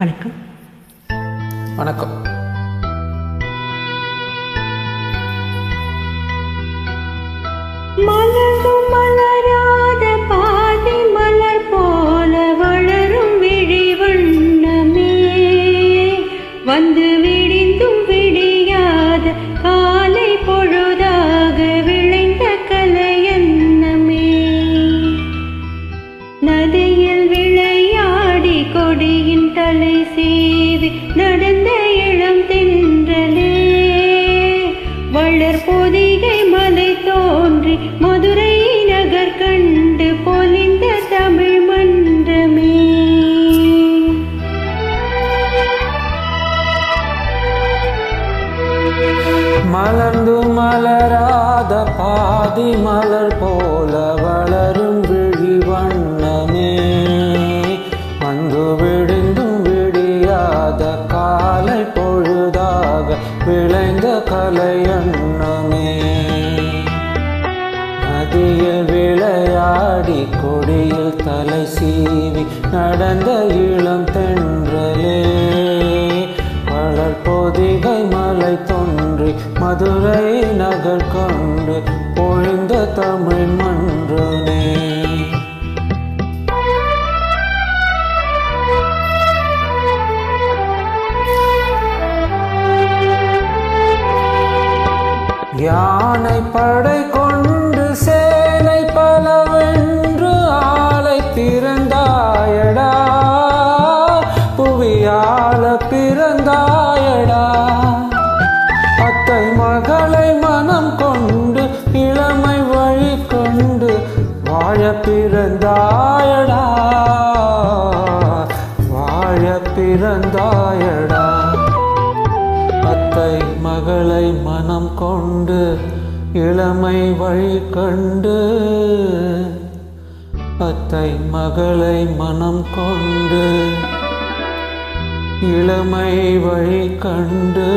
வணக்கம். வணக்கம். மலரும் மலராத பாதி மலர் போல வளரும் விழி வண்ணமே, வந்து விடிந்தும் விடியாத காலை பொழுதாக விளைந்த கலையன்னமே. நதியில் விளையாடி கொடியின் தலை சீவி நடந்த இளம் தென்றலே, வளர் பொதிகை மலை தோன்றி மதுரை நகர் கண்டு பொலிந்த தமிழ் மன்றமே. மலர்ந்து மலராத பாதி மலர் போல வளரும் விழி வண்ணமே, வந்து விடிந்தும் விடியாத காலை பொழுதாக விளைந்த கலையன்னமே. நதியில் விளையாடி கொடியில் தலை சீவி நடந்த இளம் தென்றலே, வளர் பொதிகை மலை தோன்றி மதுரை நகர் கண்டு பொழிந்த தமிழ் மன்றமே. யானை படை கொண்டு சேனை பலவென்று ஆளை பிறந்தாயடா, புவியாள பிறந்தாயடா. அத்தை மகளை மனம் கொண்டு இளமை வழி கொண்டு வாழ பிறந்தாயடா, வாழ பிறந்தாயடா. அத்தை மகளை மனம் கொண்டு இளமை வழி கண்டு, அத்தை மகளை மனம் கொண்டு இளமை வழி கண்டு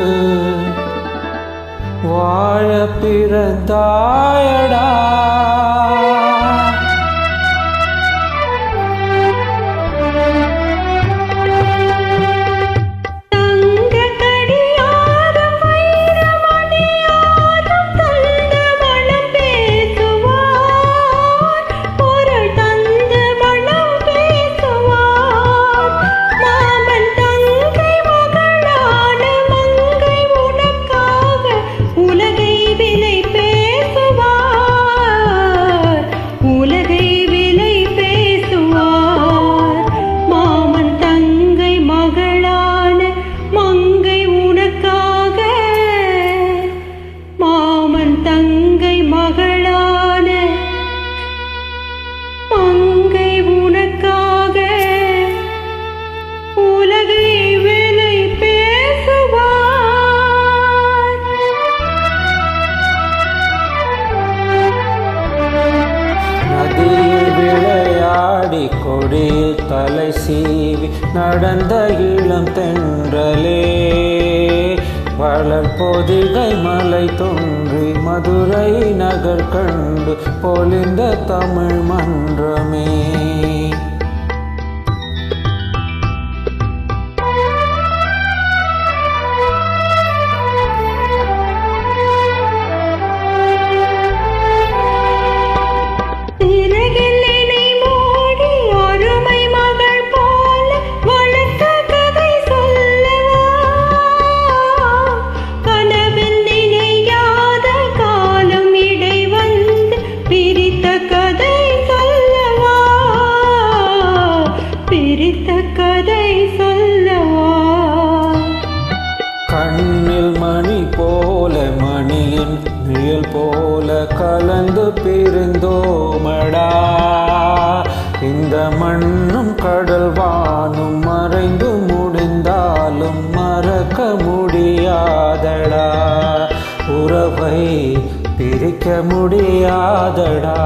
வாழ பிறந்தாயடா. கொடியில் தலை சீவி நடந்த இளம் தென்றலே, வளர் பொதிகை மலை தோன்றி மதுரை நகர் கண்டு பொலிந்த தமிழ் மன்றமே. கண்ணில் மணி போல மணியின் நிழல் போல கலந்து பிரிந்தோமடா, இந்த மண்ணும் கடல் வானும் மறைந்து முடிந்தாலும் மறக்க முடியாதடா, உறவை பிரிக்க முடியாதடா.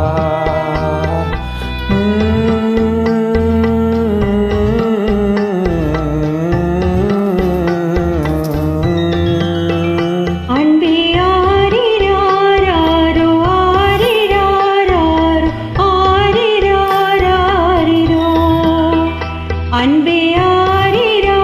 அன்பே ஆரிரா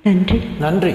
நன்றி. நன்றி.